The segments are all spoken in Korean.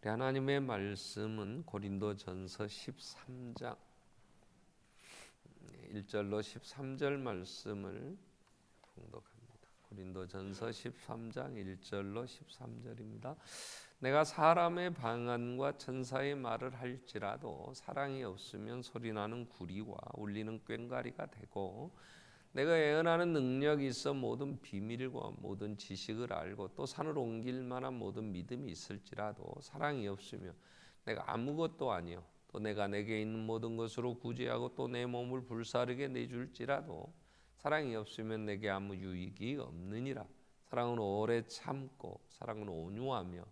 우리 하나님의 말씀은 고린도전서 13장 1절로 13절 말씀을 봉독합니다. 고린도전서 13장 1절로 13절입니다. 내가 사람의 방언과 천사의 말을 할지라도 사랑이 없으면 소리나는 구리와 울리는 꽹과리가 되고, 내가 예언하는 능력이 있어 모든 비밀과 모든 지식을 알고 또 산을 옮길 만한 모든 믿음이 있을지라도 사랑이 없으면 내가 아무것도 아니요, 또 내가 내게 있는 모든 것으로 구제하고 또 내 몸을 불사르게 내줄지라도 사랑이 없으면 내게 아무 유익이 없느니라. 사랑은 오래 참고, 사랑은 온유하며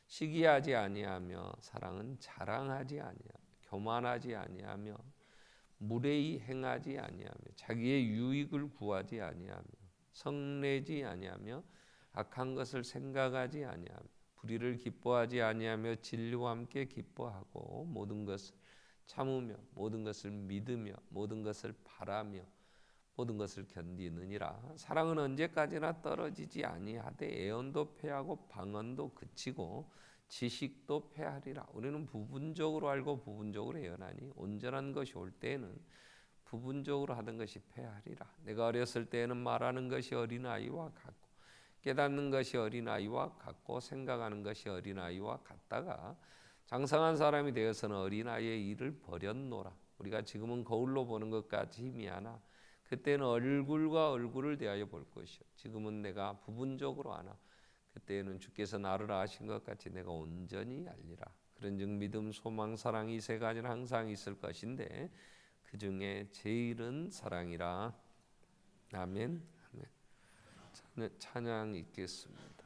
시기하지 아니하며, 사랑은 자랑하지 아니하며 교만하지 아니하며 무례히 행하지 아니하며 자기의 유익을 구하지 아니하며 성내지 아니하며 악한 것을 생각하지 아니하며 불의를 기뻐하지 아니하며 진리와 함께 기뻐하고 모든 것을 참으며 모든 것을 믿으며 모든 것을 바라며 모든 것을 견디느니라. 사랑은 언제까지나 떨어지지 아니하되 애언도 패하고 방언도 그치고 지식도 패하리라. 우리는 부분적으로 알고 부분적으로 예언하니 온전한 것이 올 때에는 부분적으로 하던 것이 패하리라. 내가 어렸을 때에는 말하는 것이 어린아이와 같고 깨닫는 것이 어린아이와 같고 생각하는 것이 어린아이와 같다가 장성한 사람이 되어서는 어린아이의 일을 버렸노라. 우리가 지금은 거울로 보는 것까지 힘이 하나 그때는 얼굴과 얼굴을 대하여 볼 것이요, 지금은 내가 부분적으로 아나 그때는 주께서 나를 아신 것 같이 내가 온전히 알리라. 그런즉 믿음, 소망, 사랑이 이 세 가지는 항상 있을 것인데 그 중에 제일은 사랑이라. 아멘. 아멘. 찬양 읽겠습니다.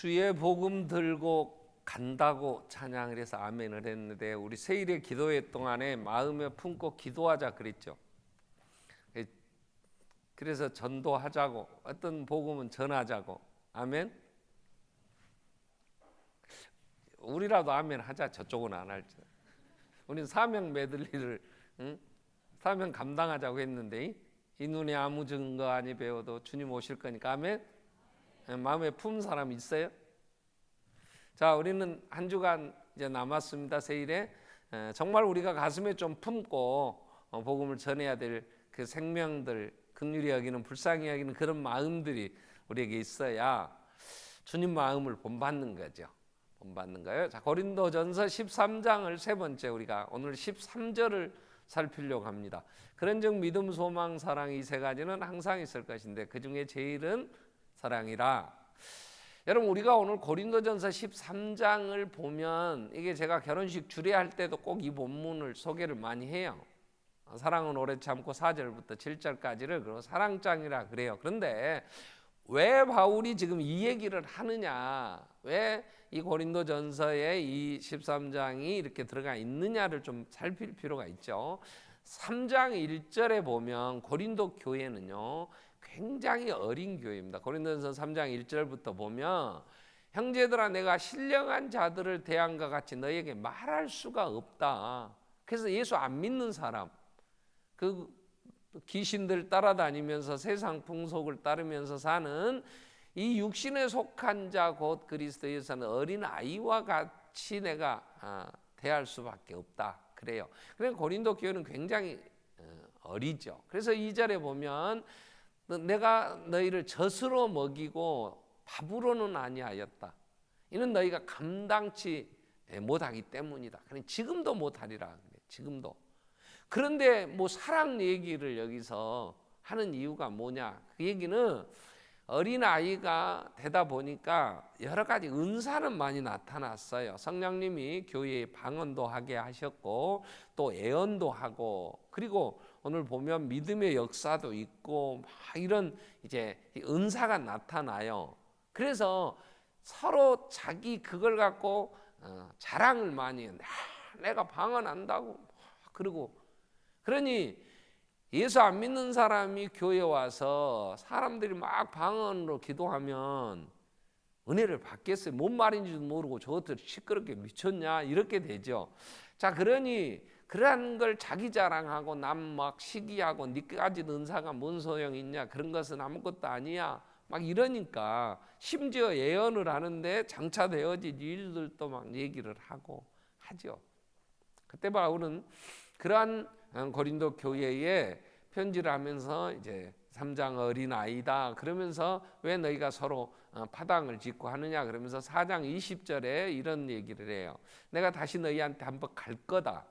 주의 복음 들고 간다고 찬양을 해서 아멘을 했는데, 우리 세일의 기도회 동안에 마음에 품고 기도하자 그랬죠. 그래서 전도하자고, 어떤 복음은 전하자고. 아멘. 우리라도 아멘 하자. 저쪽은 안 할지. 우리는 사명 메들리를 사명 감당하자고 했는데, 이 눈에 아무 증거 아니 배워도 주님 오실 거니까 아멘. 마음에 품 사람 있어요? 자, 우리는 한 주간 이제 남았습니다. 세일에 정말 우리가 가슴에 좀 품고 복음을 전해야 될 그 생명들, 긍휼히 여기는, 불쌍히 여기는 그런 마음들이 우리에게 있어야 주님 마음을 본받는 거죠. 본받는 거예요. 자, 고린도전서 13장을 세 번째, 우리가 오늘 13절을 살피려고 합니다. 그런즉 믿음, 소망, 사랑, 이 세 가지는 항상 있을 것인데 그 중에 제일은 사랑이라. 여러분, 우리가 오늘 고린도전서 13장을 보면, 이게 제가 결혼식 주례할 때도 꼭 이 본문을 소개를 많이 해요. 사랑은 오래 참고 4절부터 7절까지를 그리고 사랑장이라 그래요. 그런데 왜 바울이 지금 이 얘기를 하느냐, 왜 이 고린도전서에 이 13장이 이렇게 들어가 있느냐를 좀 살필 필요가 있죠. 3장 1절에 보면 고린도 교회는요 굉장히 어린 교회입니다. 고린도전서 3장 1절부터 보면, 형제들아 내가 신령한 자들을 대한과 같이 너희에게 말할 수가 없다. 그래서 예수 안 믿는 사람, 그 귀신들 따라다니면서 세상 풍속을 따르면서 사는 이 육신에 속한 자 곧 그리스도 예수는 어린 아이와 같이 내가 대할 수밖에 없다. 그래요. 그래서 고린도 교회는 굉장히 어리죠. 그래서 2절에 보면 내가 너희를 젖으로 먹이고 밥으로는 아니하였다. 이는 너희가 감당치 못하기 때문이다. 그러니 지금도 못하리라 그래. 지금도. 그런데 뭐 사랑 얘기를 여기서 하는 이유가 뭐냐? 그 얘기는 어린 아이가 되다 보니까 여러 가지 은사는 많이 나타났어요. 성령님이 교회에 방언도 하게 하셨고 또 예언도 하고, 그리고 오늘 보면 믿음의 역사도 있고 막 이런 이제 은사가 나타나요. 그래서 서로 자기 그걸 갖고 자랑을 많이 해요. 내가 방언한다고. 그리고 그러니 예수 안 믿는 사람이 교회에 와서 사람들이 막 방언으로 기도하면 은혜를 받겠어요? 뭔 말인지도 모르고 저것들 시끄럽게 미쳤냐 이렇게 되죠. 자, 그러니 그러한 걸 자기 자랑하고 남 막 시기하고 니까지 은사가 뭔 소용이 있냐, 그런 것은 아무것도 아니야 막 이러니까, 심지어 예언을 하는데 장차 되어진 일들도 막 얘기를 하고 하죠. 그때 바울은 그러한 고린도 교회에 편지를 하면서 이제 3장 어린 아이다 그러면서 왜 너희가 서로 파당을 짓고 하느냐 그러면서 4장 20절에 이런 얘기를 해요. 내가 다시 너희한테 한번 갈 거다.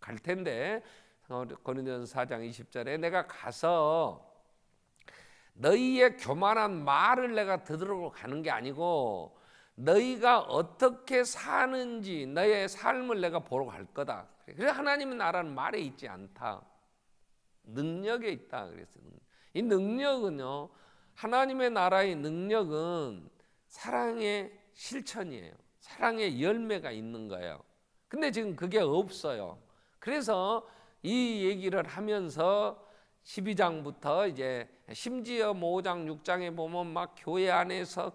갈 텐데 고린도전서 4장 20절에 내가 가서 너희의 교만한 말을 내가 들으러 가는 게 아니고 너희가 어떻게 사는지 너의 삶을 내가 보러 갈 거다. 그래서 하나님의 나라는 말에 있지 않다. 능력에 있다. 그래서 이 능력은요, 하나님의 나라의 능력은 사랑의 실천이에요. 사랑의 열매가 있는 거예요. 근데 지금 그게 없어요. 그래서 이 얘기를 하면서 12장부터 이제 심지어 5장 6장에 보면 막 교회 안에서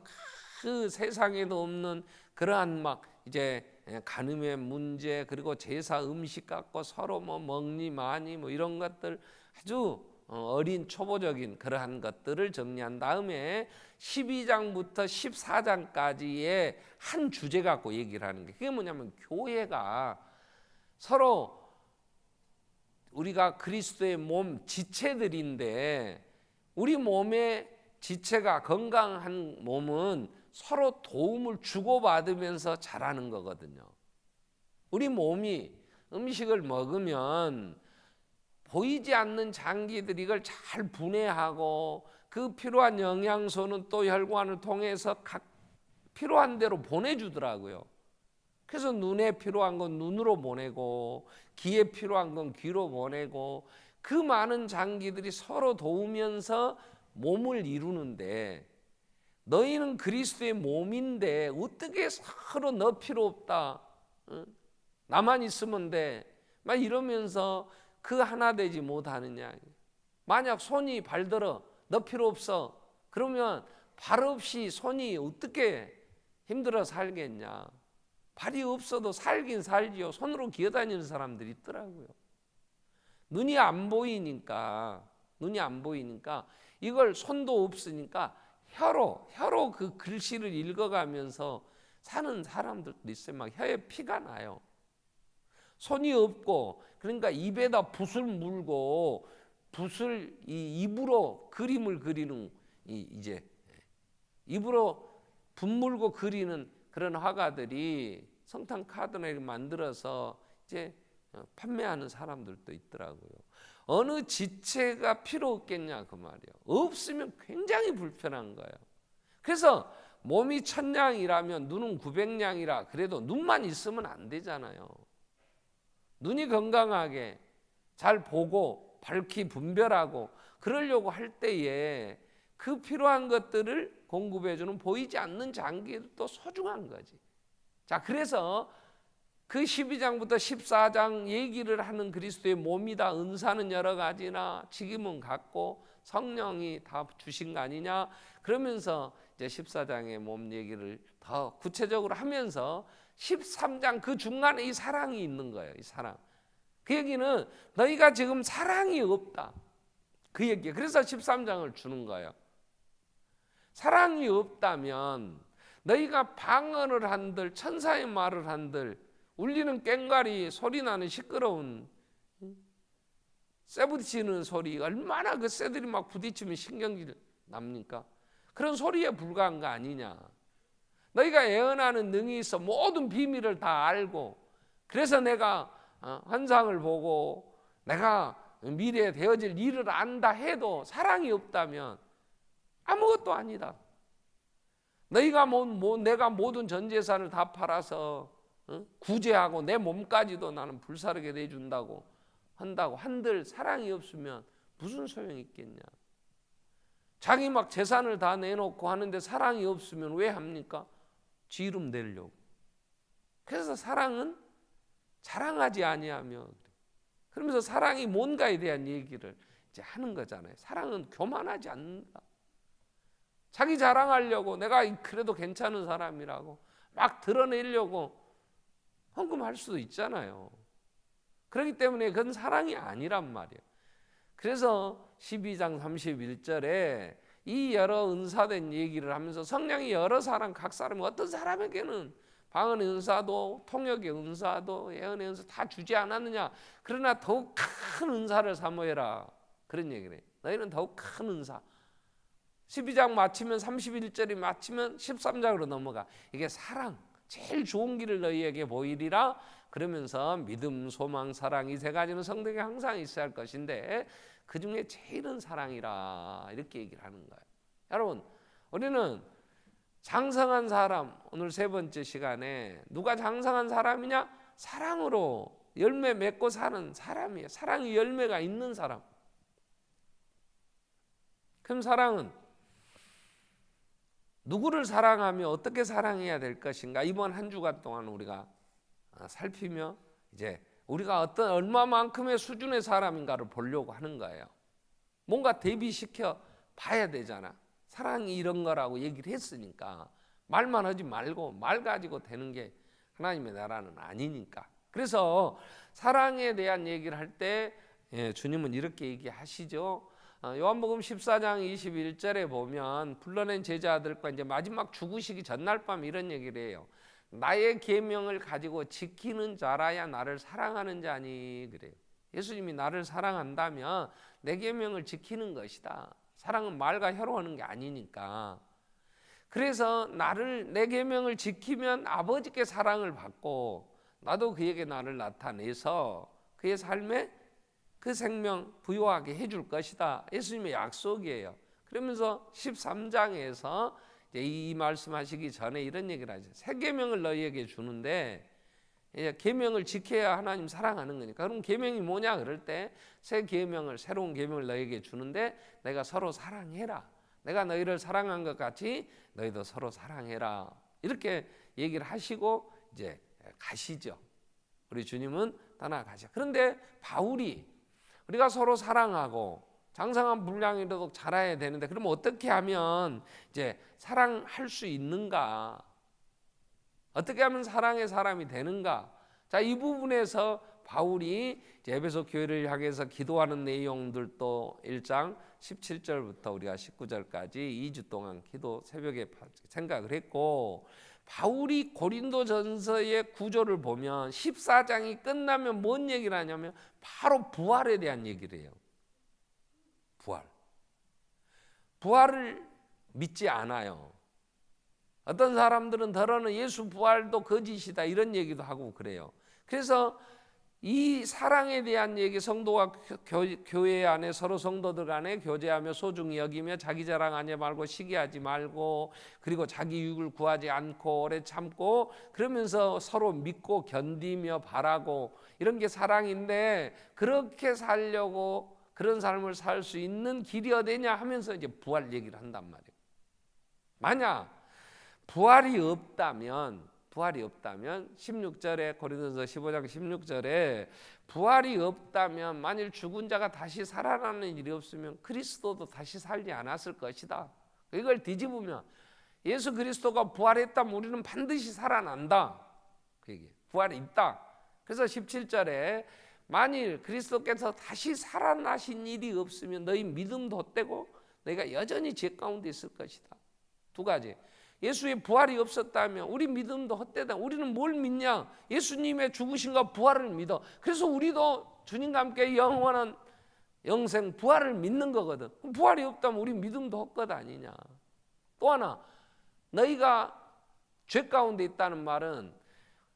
그 세상에도 없는 그러한 막 이제 간음의 문제, 그리고 제사 음식 갖고 서로 뭐 먹니 마니 뭐 이런 것들 아주 어린 초보적인 그러한 것들을 정리한 다음에 12장부터 14장까지의 한 주제 갖고 얘기를 하는 게, 그게 뭐냐면 교회가 서로 우리가 그리스도의 몸 지체들인데, 우리 몸의 지체가 건강한 몸은 서로 도움을 주고받으면서 자라는 거거든요. 우리 몸이 음식을 먹으면 보이지 않는 장기들이 이걸 잘 분해하고 그 필요한 영양소는 또 혈관을 통해서 각 필요한 대로 보내주더라고요. 그래서 눈에 필요한 건 눈으로 보내고 귀에 필요한 건 귀로 보내고, 그 많은 장기들이 서로 도우면서 몸을 이루는데, 너희는 그리스도의 몸인데 어떻게 서로 너 필요 없다, 나만 있으면 돼, 막 이러면서 그 하나 되지 못하느냐. 만약 손이 발들어 너 필요 없어, 그러면 발 없이 손이 어떻게 힘들어 살겠냐. 발이 없어도 살긴 살지요. 손으로 기어다니는 사람들이 있더라고요. 눈이 안 보이니까 이걸 손도 없으니까 혀로 그 글씨를 읽어가면서 사는 사람들도 있어요. 막 혀에 피가 나요. 손이 없고, 그러니까 입에다 붓을 물고 붓을 이 입으로 그림을 그리는, 이제 입으로 붓 물고 그리는 그런 화가들이 성탄 카드를 만들어서 이제 판매하는 사람들도 있더라고요. 어느 지체가 필요 없겠냐 그 말이에요. 없으면 굉장히 불편한 거예요. 그래서 몸이 1000냥이라면 눈은 900냥이라 그래도 눈만 있으면 안 되잖아요. 눈이 건강하게 잘 보고 밝히 분별하고 그러려고 할 때에 그 필요한 것들을 공급해주는 보이지 않는 장기도 또 소중한 거지. 자, 그래서 그 12장부터 14장 얘기를 하는 그리스도의 몸이다. 은사는 여러 가지나 직임은 같고 성령이 다 주신 거 아니냐. 그러면서 이제 14장의 몸 얘기를 더 구체적으로 하면서 13장 그 중간에 이 사랑이 있는 거예요. 이 사랑. 그 얘기는 너희가 지금 사랑이 없다. 그 얘기예요. 그래서 13장을 주는 거예요. 사랑이 없다면 너희가 방언을 한들 천사의 말을 한들 울리는 꽹과리 소리나는 시끄러운 쇠부딪히는 소리, 얼마나 그 쇠들이 막 부딪히면 신경질 납니까? 그런 소리에 불과한 거 아니냐. 너희가 예언하는 능이 있어 모든 비밀을 다 알고, 그래서 내가 환상을 보고 내가 미래에 되어질 일을 안다 해도 사랑이 없다면 아무것도 아니다. 너희가 내가 모든 전 재산을 다 팔아서 구제하고 내 몸까지도 나는 불사르게 내준다고 한다고 한들 사랑이 없으면 무슨 소용이 있겠냐. 자기 막 재산을 다 내놓고 하는데 사랑이 없으면 왜 합니까? 지 이름 내려고. 그래서 사랑은 자랑하지 아니하며, 그러면서 사랑이 뭔가에 대한 얘기를 이제 하는 거잖아요. 사랑은 교만하지 않는다. 자기 자랑하려고 내가 그래도 괜찮은 사람이라고 막 드러내려고 헌금할 수도 있잖아요. 그렇기 때문에 그건 사랑이 아니란 말이에요. 그래서 12장 31절에 이 여러 은사된 얘기를 하면서 성령이 여러 사람, 각 사람, 어떤 사람에게는 방언의 은사도 통역의 은사도 예언의 은사 다 주지 않았느냐. 그러나 더욱 큰 은사를 사모해라. 그런 얘기를 해요. 너희는 더욱 큰 은사. 12장 마치면 31절이 마치면 13장으로 넘어가. 이게 사랑, 제일 좋은 길을 너희에게 보이리라. 그러면서 믿음, 소망, 사랑 이 세 가지는 성도에게 항상 있어야 할 것인데 그 중에 제일은 사랑이라 이렇게 얘기를 하는 거예요. 여러분, 우리는 장성한 사람, 오늘 세 번째 시간에 누가 장성한 사람이냐? 사랑으로 열매 맺고 사는 사람이에요. 사랑이 열매가 있는 사람. 그럼 사랑은 누구를 사랑하며 어떻게 사랑해야 될 것인가? 이번 한 주간 동안 우리가 살피며 이제 우리가 얼마만큼의 수준의 사람인가를 보려고 하는 거예요. 뭔가 대비시켜 봐야 되잖아. 사랑이 이런 거라고 얘기를 했으니까 말만 하지 말고 말 가지고 되는 게 하나님의 나라는 아니니까. 그래서 사랑에 대한 얘기를 할 때 주님은 이렇게 얘기하시죠. 요한복음 14장 21절에 보면 불러낸 제자들과 이제 마지막 죽으시기 전날 밤 이런 얘기를 해요. 나의 계명을 가지고 지키는 자라야 나를 사랑하는 자니. 그래요. 예수님이 나를 사랑한다면 내 계명을 지키는 것이다. 사랑은 말과 혀로 하는 게 아니니까. 그래서 내 계명을 지키면 아버지께 사랑을 받고 나도 그에게 나를 나타내서 그의 삶에 그 생명 부여하게 해줄 것이다. 예수님의 약속이에요. 그러면서 13장에서 이 말씀하시기 전에 이런 얘기를 하죠. 새 계명을 너희에게 주는데 계명을 지켜야 하나님 사랑하는 거니까. 그럼 계명이 뭐냐 그럴 때 새 계명을, 새로운 계명을 너희에게 주는데 내가 서로 사랑해라. 내가 너희를 사랑한 것 같이 너희도 서로 사랑해라. 이렇게 얘기를 하시고 이제 가시죠. 우리 주님은 떠나가죠. 그런데 바울이 우리가 서로 사랑하고 장성한 분량이라도 자라야 되는데, 그러면 어떻게 하면 이제 사랑할 수 있는가? 어떻게 하면 사랑의 사람이 되는가? 자, 이 부분에서 바울이 에베소 교회를 향해서 기도하는 내용들도 1장 17절부터 우리가 19절까지 2주 동안 기도 새벽에 생각을 했고, 바울이 고린도전서의 구조를 보면 14장이 끝나면 뭔 얘기를 하냐면 바로 부활에 대한 얘기를 해요. 부활을 믿지 않아요. 어떤 사람들은 더러는 예수 부활도 거짓이다 이런 얘기도 하고 그래요. 그래서 이 사랑에 대한 얘기, 성도와 교회 안에 서로 성도들 간에 교제하며 소중히 여기며 자기 자랑하지 말고 시기하지 말고, 그리고 자기 유익을 구하지 않고 오래 참고, 그러면서 서로 믿고 견디며 바라고, 이런 게 사랑인데, 그렇게 살려고 그런 삶을 살 수 있는 길이 어디냐 하면서 이제 부활 얘기를 한단 말이에요. 만약 부활이 없다면 16절에 고린도서 15장 16절에 부활이 없다면, 만일 죽은 자가 다시 살아나는 일이 없으면 그리스도도 다시 살지 않았을 것이다. 이걸 뒤집으면 예수 그리스도가 부활했다면 우리는 반드시 살아난다. 그 얘기예요. 부활이 있다. 그래서 17절에 만일 그리스도께서 다시 살아나신 일이 없으면 너희 믿음도 헛되고 너희가 여전히 죄 가운데 있을 것이다. 두 가지. 예수의 부활이 없었다면 우리 믿음도 헛되다. 우리는 뭘 믿냐? 예수님의 죽으심과 부활을 믿어. 그래서 우리도 주님과 함께 영원한 영생 부활을 믿는 거거든. 부활이 없다면 우리 믿음도 헛것 아니냐. 또 하나, 너희가 죄 가운데 있다는 말은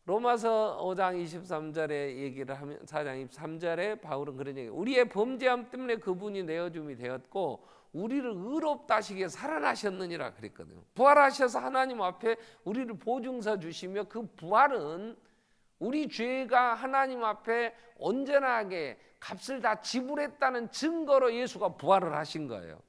로마서 5장 23절에 얘기를 하면, 4장 23절에 바울은 그런 얘기, 우리의 범죄함 때문에 그분이 내어줌이 되었고 우리를 의롭다 하시기에 살아나셨느니라 그랬거든요. 부활하셔서 하나님 앞에 우리를 보증서 주시며, 그 부활은 우리 죄가 하나님 앞에 온전하게 값을 다 지불했다는 증거로 예수가 부활을 하신 거예요.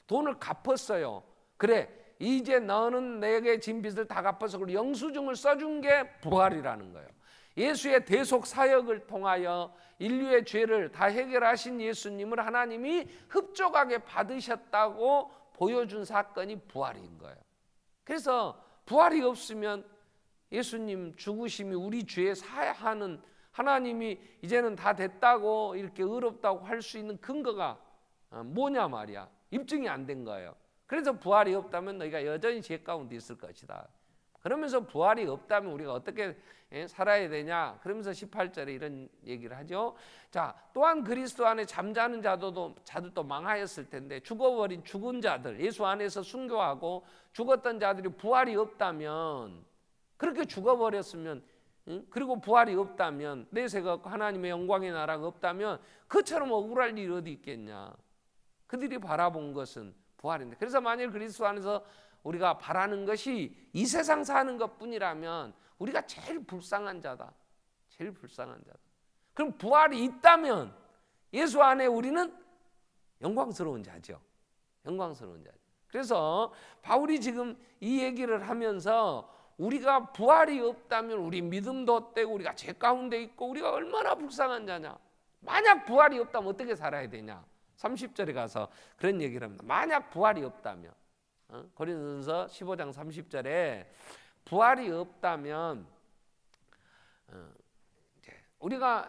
돈을 갚았어요. 그래, 이제 너는 내게 진 빚을 다 갚아서 그리고 영수증을 써준 게 부활이라는 거예요. 예수의 대속 사역을 통하여 인류의 죄를 다 해결하신 예수님을 하나님이 흡족하게 받으셨다고 보여준 사건이 부활인 거예요. 그래서 부활이 없으면 예수님 죽으심이 우리 죄에 사하는, 하나님이 이제는 다 됐다고 이렇게 의롭다고 할 수 있는 근거가 뭐냐 말이야. 입증이 안 된 거예요. 그래서 부활이 없다면 너희가 여전히 죄 가운데 있을 것이다. 그러면서 부활이 없다면 우리가 어떻게 살아야 되냐? 그러면서 18절에 이런 얘기를 하죠. 자, 또한 그리스도 안에 잠자는 자들도 망하였을 텐데, 죽어버린 죽은 자들, 예수 안에서 순교하고 죽었던 자들이 부활이 없다면, 그렇게 죽어버렸으면, 그리고 부활이 없다면, 내세가 없고 하나님의 영광의 나라가 없다면 그처럼 억울할 일이 어디 있겠냐? 그들이 바라본 것은 부활인데, 그래서 만일 그리스도 안에서 우리가 바라는 것이 이 세상 사는 것뿐이라면 우리가 제일 불쌍한 자다. 제일 불쌍한 자다. 그럼 부활이 있다면 예수 안에 우리는 영광스러운 자죠. 영광스러운 자죠. 그래서 바울이 지금 이 얘기를 하면서 우리가 부활이 없다면 우리 믿음도 헛되고 우리가 죄 가운데 있고 우리가 얼마나 불쌍한 자냐. 만약 부활이 없다면 어떻게 살아야 되냐. 30절에 가서 그런 얘기를 합니다. 만약 부활이 없다면, 고린도전서 15장 30절에 부활이 없다면 우리가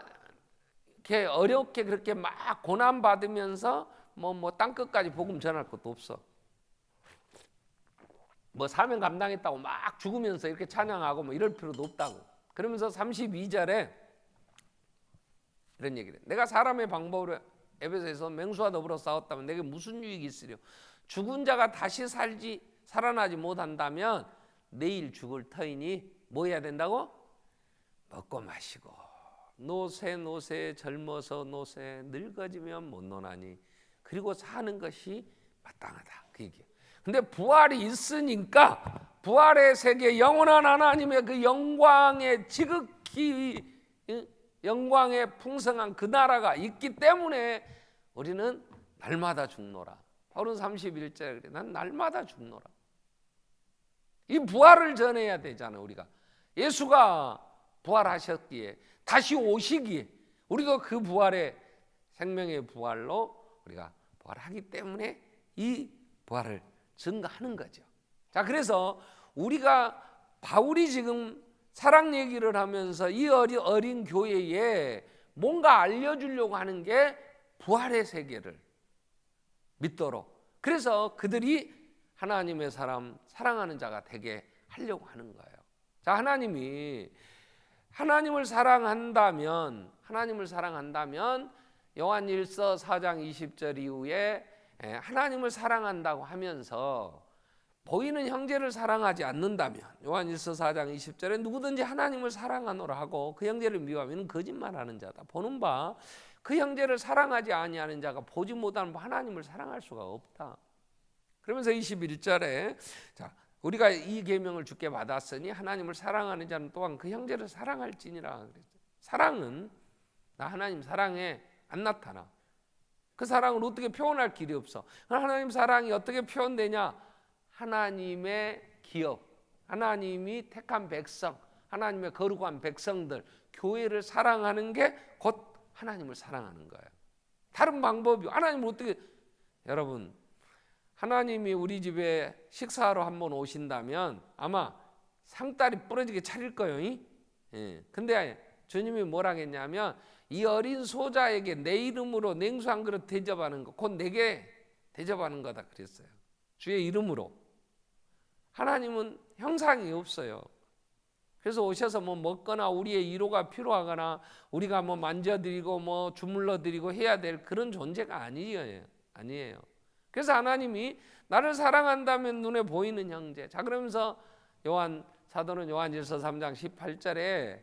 이렇게 어렵게 그렇게 막 고난 받으면서 뭐 땅끝까지 복음 전할 것도 없어. 뭐 사명 감당했다고 막 죽으면서 이렇게 찬양하고 뭐 이럴 필요도 없다고. 그러면서 32절에 이런 얘기를 해. 내가 사람의 방법으로 에베소에서 맹수와 더불어 싸웠다면 내게 무슨 유익이 있으려? 죽은 자가 다시 살아나지 못한다면 내일 죽을 터이니 뭐 해야 된다고? 먹고 마시고 노세 젊어서 노세 늙어지면 못 노나니 그리고 사는 것이 마땅하다. 그 얘기예요. 근데 부활이 있으니까 부활의 세계, 영원한 하나님의 그 영광의 지극히 영광의 풍성한 그 나라가 있기 때문에 우리는 날마다 죽노라. 바울은 31절에 그래. 난 날마다 죽노라. 이 부활을 전해야 되잖아. 우리가 예수가 부활하셨기에 다시 오시기에 우리도 그 부활의 생명의 부활로 우리가 부활하기 때문에 이 부활을 증거하는 거죠. 자, 그래서 우리가 바울이 지금 사랑 얘기를 하면서 이 어린 교회에 뭔가 알려주려고 하는 게 부활의 세계를 믿도록, 그래서 그들이 하나님의 사람, 사랑하는 자가 되게 하려고 하는 거예요. 자, 하나님이 하나님을 사랑한다면 요한일서 4장 20절 이후에 하나님을 사랑한다고 하면서 보이는 형제를 사랑하지 않는다면, 요한일서 4장 20절에 누구든지 하나님을 사랑하노라 하고 그 형제를 미워하면 거짓말하는 자다. 보는 바 그 형제를 사랑하지 아니하는 자가 보지 못하는 바 하나님을 사랑할 수가 없다. 그러면서 21절에 자, 우리가 이 계명을 주께 받았으니 하나님을 사랑하는 자는 또한 그 형제를 사랑할지니라 그랬어요. 사랑은 나 하나님 사랑에 안 나타나. 그 사랑을 어떻게 표현할 길이 없어. 하나님 사랑이 어떻게 표현되냐? 하나님의 기업, 하나님이 택한 백성, 하나님의 거룩한 백성들, 교회를 사랑하는 게 곧 하나님을 사랑하는 거예요. 다른 방법이 하나님을 어떻게, 여러분 하나님이 우리 집에 식사하러 한번 오신다면 아마 상다리 부러지게 차릴 거예요. 근데 주님이 뭐라 했냐면 이 어린 소자에게 내 이름으로 냉수 한 그릇 대접하는 거, 곧 내게 대접하는 거다 그랬어요. 주의 이름으로. 하나님은 형상이 없어요. 그래서 오셔서 뭐 먹거나 우리의 위로가 필요하거나 우리가 뭐 만져드리고 뭐 주물러드리고 해야 될 그런 존재가 아니에요. 그래서 하나님이 나를 사랑한다면 눈에 보이는 형제. 자, 그러면서 사도는 요한일서 3장 18절에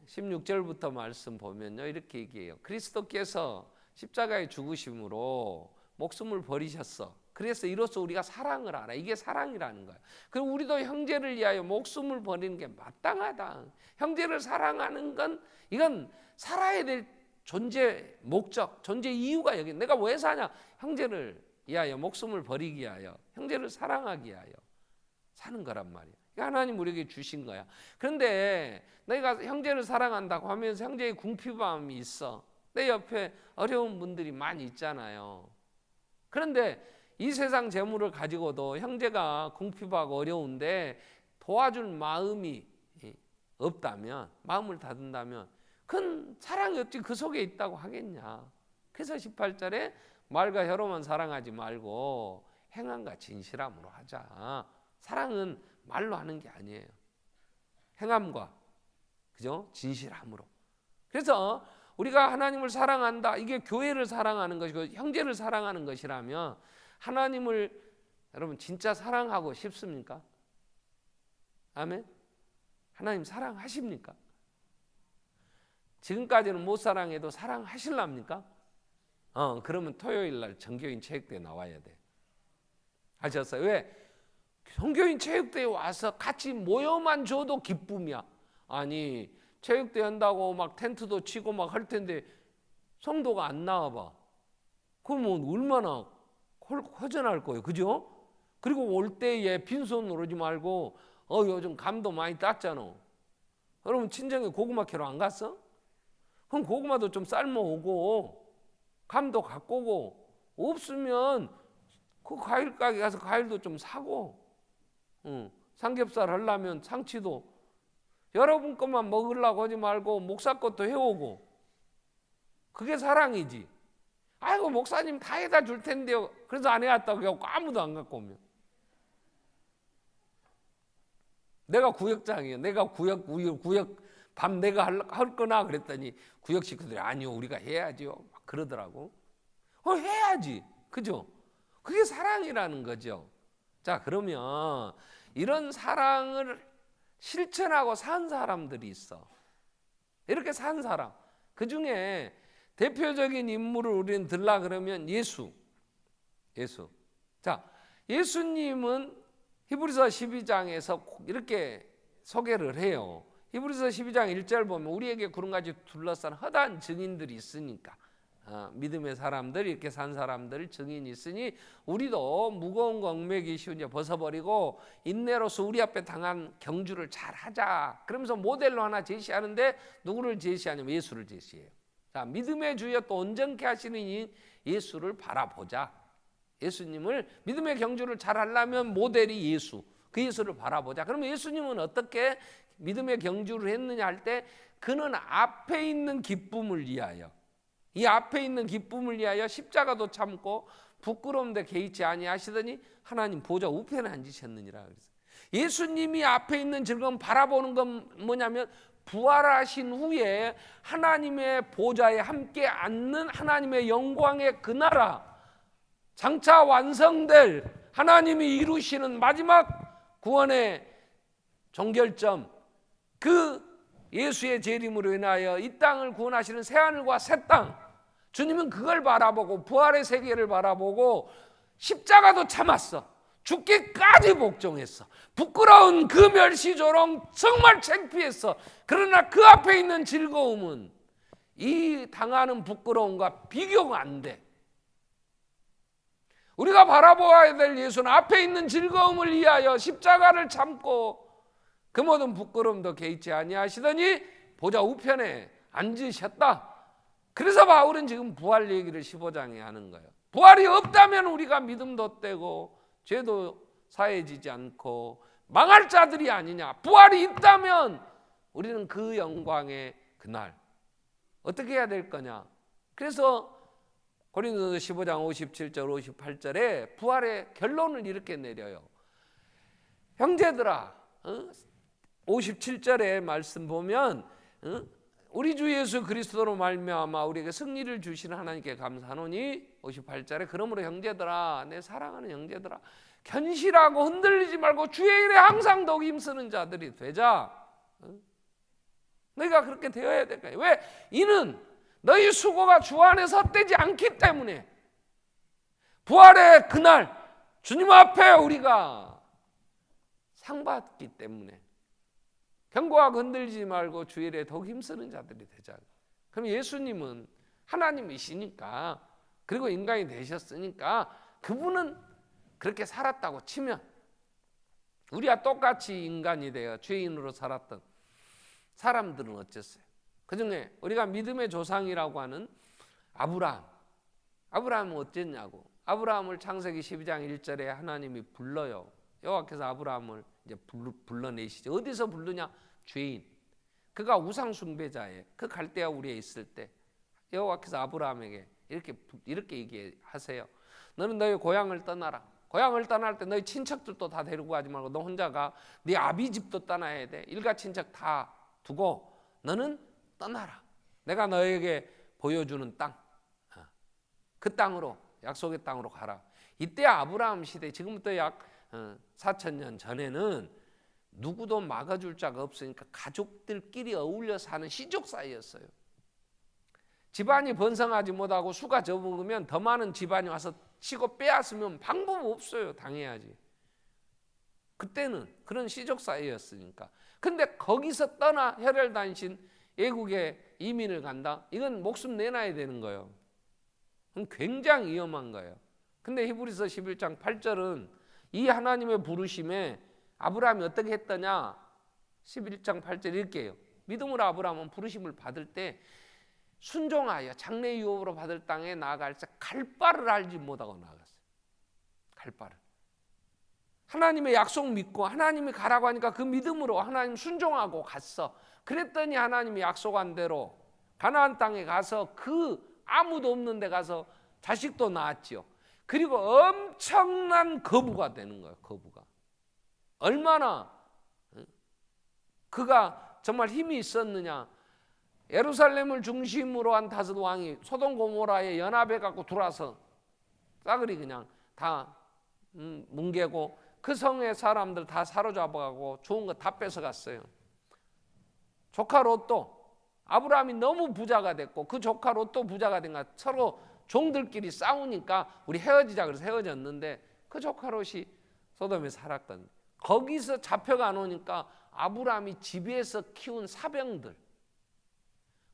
16절부터 말씀 보면요, 이렇게 얘기해요. 그리스도께서 십자가에 죽으심으로 목숨을 버리셨어. 그래서 이로써 우리가 사랑을 알아. 이게 사랑이라는 거예요. 그리고 우리도 형제를 위하여 목숨을 버리는 게 마땅하다. 형제를 사랑하는 건 이건 살아야 될 존재 목적, 존재 이유가 여기. 내가 왜 사냐? 형제를 위하여 목숨을 버리기 위하여, 형제를 사랑하기 위하여 사는 거란 말이야. 하나님 우리에게 주신 거야. 그런데 내가 형제를 사랑한다고 하면서 형제의 궁핍함이 있어. 내 옆에 어려운 분들이 많이 있잖아요. 그런데 이 세상 재물을 가지고도 형제가 궁핍하고 어려운데 도와줄 마음이 없다면, 마음을 닫는다면 그건 사랑이 어찌 그 속에 있다고 하겠냐. 그래서 18절에 말과 혀로만 사랑하지 말고 행함과 진실함으로 하자. 사랑은 말로 하는 게 아니에요. 행함과, 그죠? 진실함으로. 그래서 우리가 하나님을 사랑한다, 이게 교회를 사랑하는 것이고 형제를 사랑하는 것이라면 하나님을 여러분 진짜 사랑하고 싶습니까? 아멘. 하나님 사랑하십니까? 지금까지는 못 사랑해도 사랑하실랍니까? 그러면 토요일 날 정교인 체육대회 나와야 돼. 아셨어요? 왜? 정교인 체육대회 와서 같이 모여만 줘도 기쁨이야. 아니 체육대회 한다고 막 텐트도 치고 막 할 텐데 성도가 안 나와봐. 그러면 얼마나 허전할 거예요. 그죠? 그리고 올 때에 빈손으로 오지 말고 요즘 감도 많이 땄잖아. 여러분 친정에 고구마 캐러 안 갔어? 그럼 고구마도 좀 삶아 오고 감도 갖고 오고, 없으면 그 과일 가게 가서 과일도 좀 사고, 삼겹살 하려면 상치도 여러분 것만 먹으려고 하지 말고 목사 것도 해오고. 그게 사랑이지. 아이고 목사님 다 해다 줄 텐데요. 그래서 안 해왔다고 해갖고 아무도 안 갖고 오면. 내가 구역장이에요. 내가 구역 밤 내가 할 거나 그랬더니 구역 식구들이 아니요 우리가 해야죠 막 그러더라고. 해야지. 그죠? 그게 사랑이라는 거죠. 자, 그러면 이런 사랑을 실천하고 산 사람들이 있어. 이렇게 산 사람. 그 중에 대표적인 인물을 우리는 들라 그러면 예수. 자, 예수님은 히브리서 12장에서 이렇게 소개를 해요. 히브리서 12장 1절 보면 우리에게 구름같이 둘러싼 허다한 증인들이 있으니까 믿음의 사람들, 이렇게 산 사람들 증인이 있으니 우리도 무거운 거 얽매기 쉬운 자 벗어버리고 인내로서 우리 앞에 당한 경주를 잘 하자. 그러면서 모델로 하나 제시하는데 누구를 제시하냐면 예수를 제시해요. 자, 믿음의 주여 또 온전케 하시는 이 예수를 바라보자. 예수님을 믿음의 경주를 잘 하려면 모델이 예수, 그 예수를 바라보자. 그러면 예수님은 어떻게 믿음의 경주를 했느냐 할 때 그는 앞에 있는 기쁨을 위하여, 이 앞에 있는 기쁨을 위하여 십자가도 참고 부끄러움도 개의치 아니하시더니 하나님 보좌 우편에 앉으셨느니라 그랬어요. 예수님이 앞에 있는 즐거움 바라보는 건 뭐냐면 부활하신 후에 하나님의 보좌에 함께 앉는 하나님의 영광의 그 나라, 장차 완성될 하나님이 이루시는 마지막 구원의 종결점, 그 예수의 재림으로 인하여 이 땅을 구원하시는 새하늘과 새 땅, 주님은 그걸 바라보고 부활의 세계를 바라보고 십자가도 참았어. 죽기까지 복종했어. 부끄러운 그 멸시조롱 정말 창피했어. 그러나 그 앞에 있는 즐거움은 이 당하는 부끄러움과 비교가 안 돼. 우리가 바라보아야 될 예수는 앞에 있는 즐거움을 위하여 십자가를 참고 그 모든 부끄러움도 개의치 아니하시더니 보좌 우편에 앉으셨다. 그래서 바울은 지금 부활 얘기를 15장에 하는 거예요. 부활이 없다면 우리가 믿음도 떼고 죄도 사해지지 않고 망할 자들이 아니냐. 부활이 있다면 우리는 그 영광의 그날 어떻게 해야 될 거냐. 그래서 고린도서 15장 57절 58절에 부활의 결론을 이렇게 내려요. 형제들아, 57절의 말씀 보면 우리 주 예수 그리스도로 말미암아 우리에게 승리를 주시는 하나님께 감사하노니 58절에 그러므로 형제들아, 내 사랑하는 형제들아, 견실하고 흔들리지 말고 주의 일에 항상 더욱 힘쓰는 자들이 되자. 너희가 그렇게 되어야 될 거야. 왜? 이는 너희 수고가 주 안에서 헛되지 않기 때문에. 부활의 그날 주님 앞에 우리가 상 받기 때문에 경고하고 흔들리지 말고 주의 일에 더욱 힘쓰는 자들이 되자. 그럼 예수님은 하나님이시니까, 그리고 인간이 되셨으니까 그분은 그렇게 살았다고 치면 우리와 똑같이 인간이 되어 죄인으로 살았던 사람들은 어땠어요? 그중에 우리가 믿음의 조상이라고 하는 아브라함은 어땠냐고. 아브라함을 창세기 12장 1절에 하나님이 불러요. 여호와께서 아브라함을 이제 불러내시죠. 어디서 부르냐? 죄인. 그가 우상 숭배자예요. 그 갈대아 우리에 있을 때 여호와께서 아브라함에게 이렇게 얘기하세요. 너는 너희 고향을 떠나라. 고향을 떠날 때 너희 친척들도 다 데리고 가지 말고 너 혼자 가. 네 아비 집도 떠나야 돼. 일가 친척 다 두고 너는 떠나라. 내가 너에게 보여주는 땅, 그 땅으로, 약속의 땅으로 가라. 이때 아브라함 시대, 지금부터 약 4,000년 전에는 누구도 막아줄 자가 없으니까 가족들끼리 어울려 사는 시족 사이였어요. 집안이 번성하지 못하고 수가 적으면 더 많은 집안이 와서 치고 빼앗으면 방법 없어요. 당해야지. 그때는 그런 시족 사이였으니까. 근데 거기서 떠나 혈혈단신 외국에 이민을 간다? 이건 목숨 내놔야 되는 거예요. 굉장히 위험한 거예요. 근데 히브리서 11장 8절은 이 하나님의 부르심에 아브라함이 어떻게 했더냐? 11장 8절 이렇게 해요. 믿음으로 아브라함은 부르심을 받을 때 순종하여 장래 유업으로 받을 땅에 나아갈 때 갈 바를 알지 못하고 나아갔어요. 갈 바를. 하나님의 약속 믿고 하나님이 가라고 하니까 그 믿음으로 하나님 순종하고 갔어. 그랬더니 하나님이 약속한 대로 가나안 땅에 가서 그 아무도 없는 데 가서 자식도 낳았죠. 그리고 엄청난 거부가 되는 거예요. 거부가. 얼마나 그가 정말 힘이 있었느냐. 예루살렘을 중심으로 한 다섯 왕이 소돔 고모라에 연합해 갖고 들어와서 싸그리 그냥 다 뭉개고 그 성의 사람들 다 사로잡아가고 좋은 거 다 뺏어갔어요. 조카 롯도, 아브라함이 너무 부자가 됐고 그 조카 롯도 부자가 된가 서로 종들끼리 싸우니까 우리 헤어지자 그래서 헤어졌는데 그 조카 롯이 소돔에 살았거든요. 거기서 잡혀가 놓으니까 아브라함이 집에서 키운 사병들,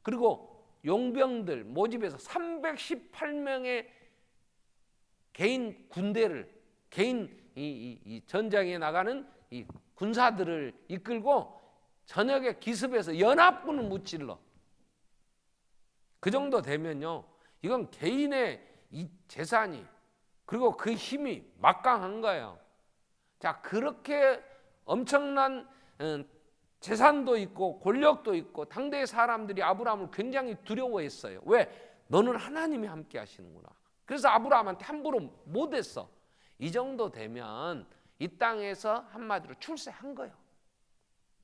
그리고 용병들 모집해서 318명의 개인 군대를, 개인 이 전장에 나가는 이 군사들을 이끌고 저녁에 기습해서 연합군을 무찔러. 그 정도 되면요, 이건 개인의 이 재산이, 그리고 그 힘이 막강한 거예요. 자, 그렇게 엄청난 재산도 있고 권력도 있고 당대의 사람들이 아브라함을 굉장히 두려워했어요. 왜? 너는 하나님이 함께 하시는구나. 그래서 아브라함한테 함부로 못했어. 이 정도 되면 이 땅에서 한마디로 출세한 거예요.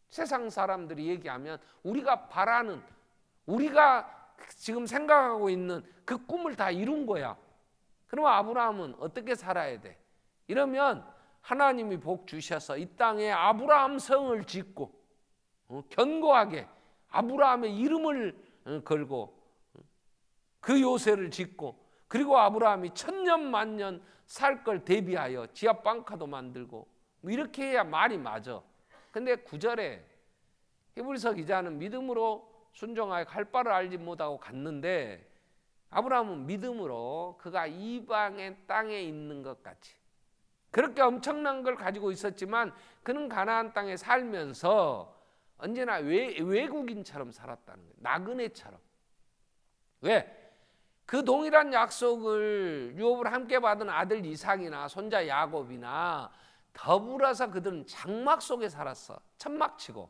세상 사람들이 얘기하면 우리가 바라는, 우리가 지금 생각하고 있는 그 꿈을 다 이룬 거야. 그러면 아브라함은 어떻게 살아야 돼? 이러면 하나님이 복 주셔서 이 땅에 아브라함 성을 짓고 견고하게 아브라함의 이름을 걸고 그 요새를 짓고, 그리고 아브라함이 천년 만년 살 걸 대비하여 지하 방카도 만들고, 이렇게 해야 말이 맞아. 근데 9절에 히브리서 기자는 믿음으로 순종하여 갈 바를 알지 못하고 갔는데, 아브라함은 믿음으로 그가 이방의 땅에 있는 것 같이, 그렇게 엄청난 걸 가지고 있었지만 그는 가나안 땅에 살면서 언제나 외국인처럼 살았다는 거예요. 나그네처럼. 왜? 그 동일한 약속을 유업을 함께 받은 아들 이삭이나 손자 야곱이나 더불어서 그들은 장막 속에 살았어. 천막치고.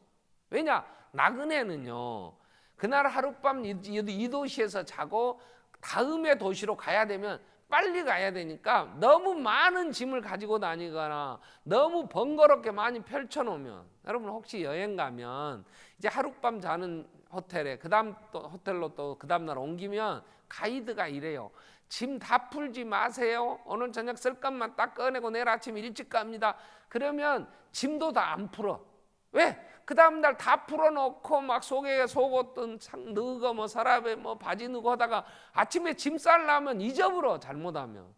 왜냐? 나그네는요, 그날 하룻밤 이 도시에서 자고 다음의 도시로 가야 되면 빨리 가야 되니까 너무 많은 짐을 가지고 다니거나 너무 번거롭게 많이 펼쳐놓으면, 여러분 혹시 여행 가면 이제 하룻밤 자는 호텔에 그다음 또 호텔로 또 그다음 날 옮기면 가이드가 이래요. 짐 다 풀지 마세요. 오늘 저녁 쓸 것만 딱 꺼내고 내일 아침 일찍 갑니다. 그러면 짐도 다 안 풀어. 왜? 그 다음 날 다 풀어놓고 막 속에 속옷 넣고 뭐 서랍에 뭐 바지 넣고 하다가 아침에 짐 싸려면 잊어버려, 잘못하면.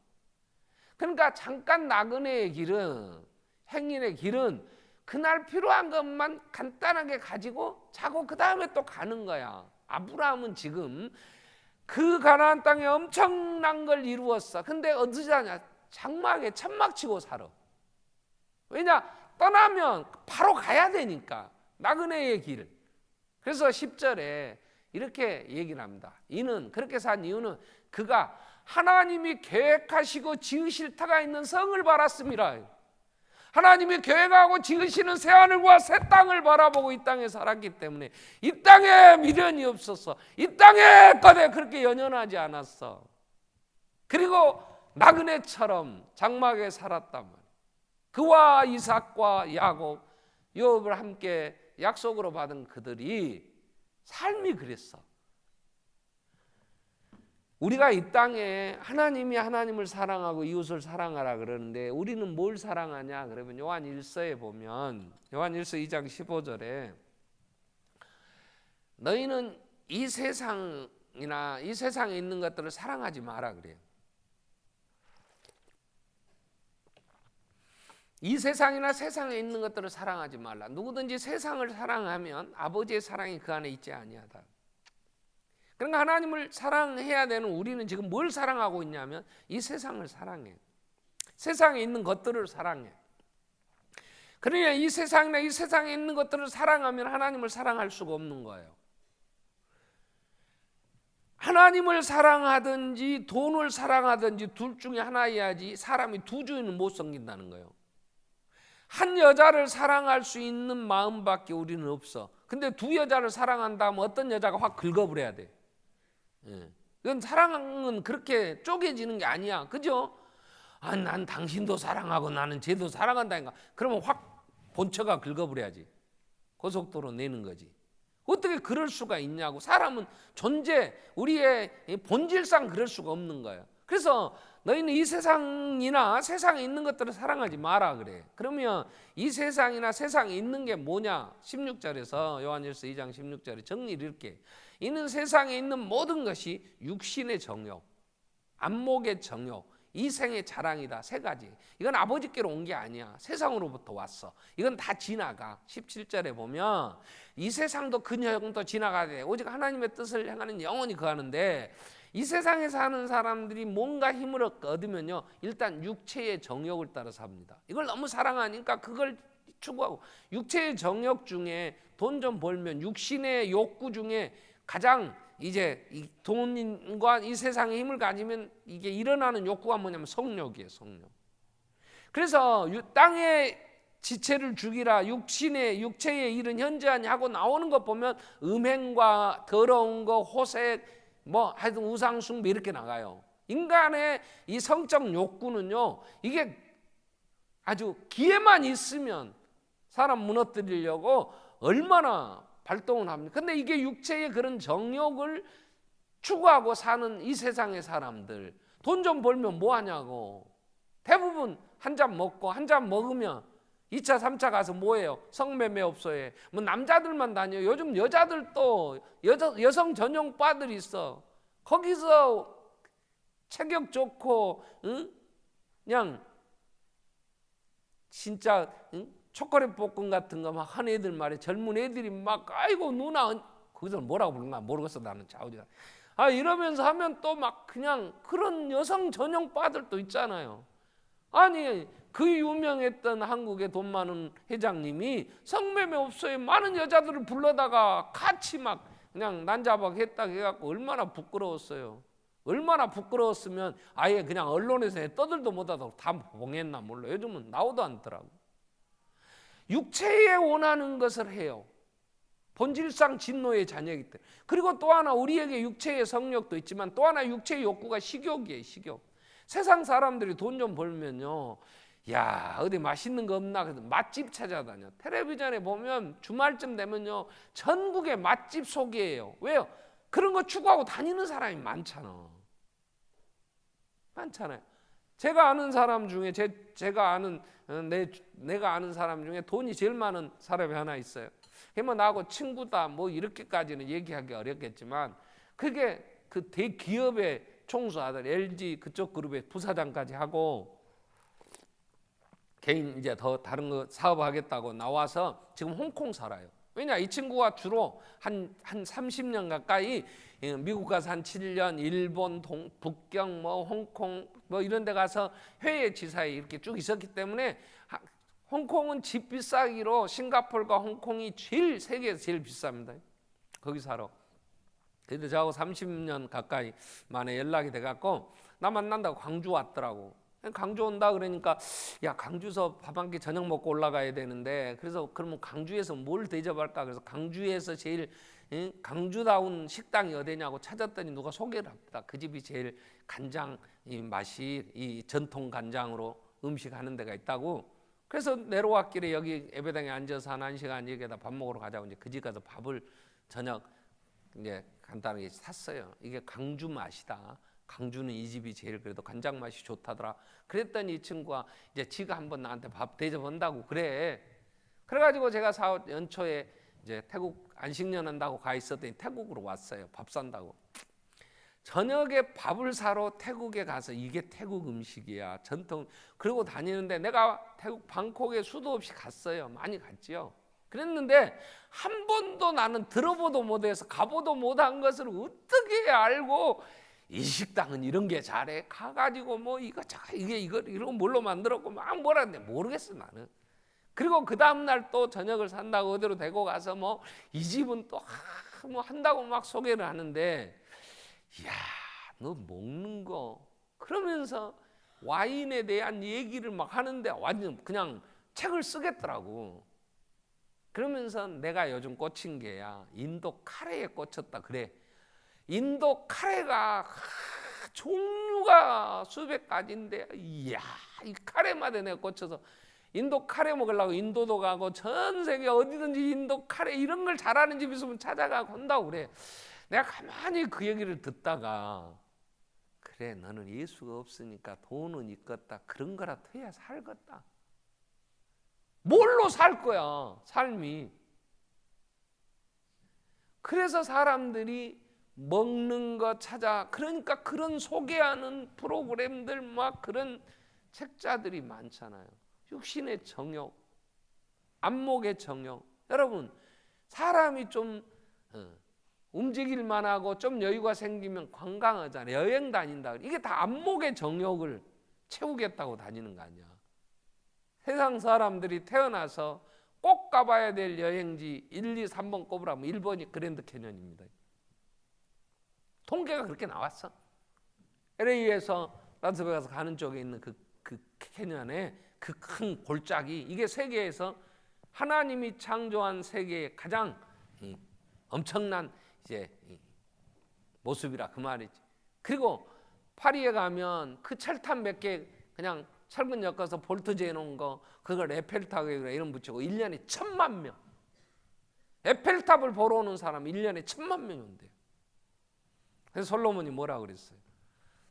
그러니까 잠깐 나그네의 길은, 행인의 길은 그날 필요한 것만 간단하게 가지고 자고 그 다음에 또 가는 거야. 아브라함은 지금 그 가나안 땅에 엄청난 걸 이루었어. 근데 어디서 자냐? 장막에 천막치고 살아. 왜냐? 떠나면 바로 가야 되니까. 나그네의 길. 그래서 10절에 이렇게 얘기를 합니다. 이는, 그렇게 산 이유는 그가 하나님이 계획하시고 지으실 터가 있는 성을 바랐습니다. 하나님이 계획하고 지으시는 새하늘과 새 땅을 바라보고 이 땅에 살았기 때문에 이 땅에 미련이 없었어. 이 땅에 거대 그렇게 연연하지 않았어. 그리고 나그네처럼 장막에 살았단 말이야. 그와 이삭과 야곱, 유업을 함께 약속으로 받은 그들이 삶이 그랬어. 우리가 이 땅에 하나님이 하나님을 사랑하고 이웃을 사랑하라 그러는데 우리는 뭘 사랑하냐? 그러면 요한 1서에 보면, 요한 1서 2장 15절에 너희는 이 세상이나 이 세상에 있는 것들을 사랑하지 마라 그래요. 이 세상이나 세상에 있는 것들을 사랑하지 말라. 누구든지 세상을 사랑하면 아버지의 사랑이 그 안에 있지 아니하다. 그러니까 하나님을 사랑해야 되는 우리는 지금 뭘 사랑하고 있냐면 이 세상을 사랑해. 세상에 있는 것들을 사랑해. 그러니까 이 세상이나 이 세상에 있는 것들을 사랑하면 하나님을 사랑할 수가 없는 거예요. 하나님을 사랑하든지 돈을 사랑하든지 둘 중에 하나여야지 사람이 두 주인은 못 섬긴다는 거예요. 한 여자를 사랑할 수 있는 마음밖에 우리는 없어. 근데 두 여자를 사랑한다면 어떤 여자가 확 긁어버려야 돼. 그건 사랑은 그렇게 쪼개지는 게 아니야. 그죠? 아, 난 당신도 사랑하고 나는 쟤도 사랑한다니까. 그러면 확 본처가 긁어버려야지. 고속도로 내는 거지. 어떻게 그럴 수가 있냐고. 사람은 존재, 우리의 본질상 그럴 수가 없는 거예요. 그래서 너희는 이 세상이나 세상에 있는 것들을 사랑하지 마라 그래. 그러면 이 세상이나 세상에 있는 게 뭐냐? 16절에서 요한일서 2장 16절에 정리를 이렇게. 이는 세상에 있는 모든 것이 육신의 정욕, 안목의 정욕, 이 생의 자랑이다. 세 가지. 이건 아버지께로 온 게 아니야. 세상으로부터 왔어. 이건 다 지나가. 17절에 보면 이 세상도 그 영도 지나가되 오직 하나님의 뜻을 행하는 영혼이 거하는데, 이 세상에 사는 사람들이 뭔가 힘을 얻으면요, 일단 육체의 정욕을 따라 삽니다. 이걸 너무 사랑하니까 그걸 추구하고, 육체의 정욕 중에 돈 좀 벌면 육신의 욕구 중에 가장 이제 이 돈과 이 세상의 힘을 가지면 이게 일어나는 욕구가 뭐냐면 성욕이에요. 성욕. 그래서 땅의 지체를 죽이라, 육체의 일은 현저하니 하고 나오는 것 보면 음행과 더러운 거, 호색, 뭐 하여튼 우상숭배 이렇게 나가요. 인간의 이 성적 욕구는요, 이게 아주 기회만 있으면 사람 무너뜨리려고 얼마나 발동을 합니다. 근데 이게 육체의 그런 정욕을 추구하고 사는 이 세상의 사람들, 돈 좀 벌면 뭐 하냐고. 대부분 한 잔 먹고, 한 잔 먹으면 2차 3차 가서 뭐예요? 성매매업소에 뭐 남자들만 다녀요. 요즘 여자들도 여성 전용 바들이 있어. 거기서 체격 좋고 그냥 진짜 초콜릿 볶음 같은 거 막 한 애들 말이야. 젊은 애들이 막 아이고 누나, 거기서 뭐라고 부르나 모르겠어. 나는 자우지가. 이러면서 하면 또 막 그냥 그런 여성 전용 바들도 있잖아요. 아니 그 유명했던 한국의 돈 많은 회장님이 성매매업소에 많은 여자들을 불러다가 같이 막 그냥 난자박 했다 해갖고 얼마나 부끄러웠어요. 얼마나 부끄러웠으면 아예 그냥 언론에서 떠들도 못하도록 다 봉했나 몰라. 요즘은 나오도 않더라고. 육체에 원하는 것을 해요. 본질상 진노의 자녀이기 때문에. 그리고 또 하나 우리에게 육체의 성욕도 있지만 또 하나 육체의 욕구가 식욕이에요. 식욕. 세상 사람들이 돈 좀 벌면요, 야 어디 맛있는 거 없나 그래서 맛집 찾아다녀. 텔레비전에 보면 주말쯤 되면요 전국의 맛집 소개해요. 왜요? 그런 거 추구하고 다니는 사람이 많잖아요. 제가 아는 사람 중에 제가 아는 내가 아는 사람 중에 돈이 제일 많은 사람이 하나 있어요. 그러면 나하고 친구다 뭐 이렇게까지는 얘기하기 어렵겠지만, 그게 그 대기업의 총수아들, LG 그쪽 그룹의 부사장까지 하고 개인 이제 더 다른 거 사업하겠다고 나와서 지금 홍콩 살아요. 왜냐, 이 친구가 주로 한 30년 가까이 미국 가서 한 7년, 일본, 북경, 뭐 홍콩 뭐 이런 데 가서 해외 지사에 이렇게 쭉 있었기 때문에 홍콩은 집 비싸기로 싱가포르가 홍콩이 세계에서 제일 비쌉니다. 거기 살아. 그래도 저하고 30년 가까이 만에 연락이 돼갖고 나 만난다고 광주 왔더라고. 강주 온다 그러니까 야 강주에서 밥 한 끼 저녁 먹고 올라가야 되는데, 그래서 그러면 강주에서 뭘 대접할까, 그래서 강주에서 제일 강주다운 식당이 어디냐고 찾았더니 누가 소개를 합니다. 그 집이 제일 간장 이 맛이 이 전통 간장으로 음식하는 데가 있다고. 그래서 내려왔길래 여기 예배당에 앉아서 한 1시간 여기다 밥 먹으러 가자고 이제 그 집 가서 밥을 저녁 이제 간단하게 샀어요. 이게 강주 맛이다. 강주는 이 집이 제일 그래도 간장 맛이 좋다더라. 그랬더니 이 친구가 이제 지가 한번 나한테 밥 대접한다고 그래. 그래가지고 제가 연초에 이제 태국 안식년 한다고 가 있었더니 태국으로 왔어요. 밥 산다고. 저녁에 밥을 사러 태국에 가서 이게 태국 음식이야. 전통. 그러고 다니는데 내가 태국 방콕에 수도 없이 갔어요. 많이 갔지요. 그랬는데 한 번도 나는 들어보도 못해서 가보도 못한 것을 어떻게 알고 이 식당은 이런 게 잘해 가가지고 뭐 이거 이거 뭘로 만들었고 막 뭐라 했는데 모르겠어 나는. 그리고 그 다음날 또 저녁을 산다고 어디로 데리고 가서 뭐 이 집은 또 뭐 한다고 막 소개를 하는데, 이야 너 먹는 거 그러면서 와인에 대한 얘기를 막 하는데 완전 그냥 책을 쓰겠더라고. 그러면서 내가 요즘 꽂힌 게야 인도 카레에 꽂혔다 그래. 인도 카레가 종류가 수백 가지인데 이야 이 카레마다 내가 꽂혀서 인도 카레 먹으려고 인도도 가고 전 세계 어디든지 인도 카레 이런 걸 잘하는 집 있으면 찾아가고 한다고 그래. 내가 가만히 그 얘기를 듣다가 그래 너는 예수가 없으니까 돈은 있겠다. 그런 거라도 해야 살겠다. 뭘로 살 거야 삶이. 그래서 사람들이 먹는 거 찾아. 그러니까 그런 소개하는 프로그램들 막 그런 책자들이 많잖아요. 육신의 정욕, 안목의 정욕. 여러분, 사람이 좀 움직일만 하고 좀 여유가 생기면 관광하잖아요. 여행 다닌다. 이게 다 안목의 정욕을 채우겠다고 다니는 거 아니야. 세상 사람들이 태어나서 꼭 가봐야 될 여행지 1, 2, 3번 꼽으라면 1번이 그랜드 캐년입니다. 통계가 그렇게 나왔어. LA에서 라스베가스 가는 쪽에 있는 그 캐년에 그 큰 골짜기, 이게 세계에서 하나님이 창조한 세계의 가장 엄청난 이제 모습이라 그 말이지. 그리고 파리에 가면 그 철탑 몇 개 그냥 철근 엮어서 볼트 재놓은 거, 그걸 에펠탑에 이름 붙이고 1년에 1,000만 명. 에펠탑을 보러 오는 사람 1년에 1,000만 명이 온대요. 그래서 솔로몬이 뭐라 그랬어요?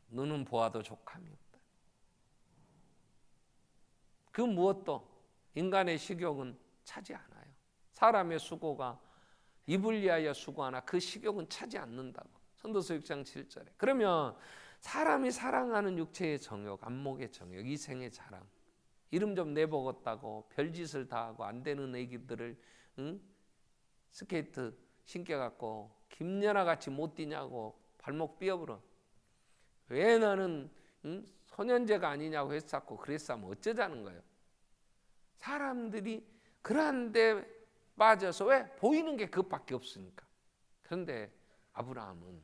눈은 보아도 족함이 없다. 그 무엇도 인간의 식욕은 차지 않아요. 사람의 수고가 입을 위하여 수고하나 그 식욕은 차지 않는다고. 선도서 6장 7절에. 그러면 사람이 사랑하는 육체의 정욕, 안목의 정욕, 이생의 자랑, 이름 좀 내보겠다고 별짓을 다 하고 안 되는 애기들을 스케이트 신겨갖고 김연아 같이 못 뛰냐고 발목 삐어버려. 왜 나는 소년제가 아니냐고 했었고 그랬으면 어쩌자는 거예요. 사람들이 그러한 데 빠져서, 왜? 보이는 게 그것밖에 없으니까. 그런데 아브라함은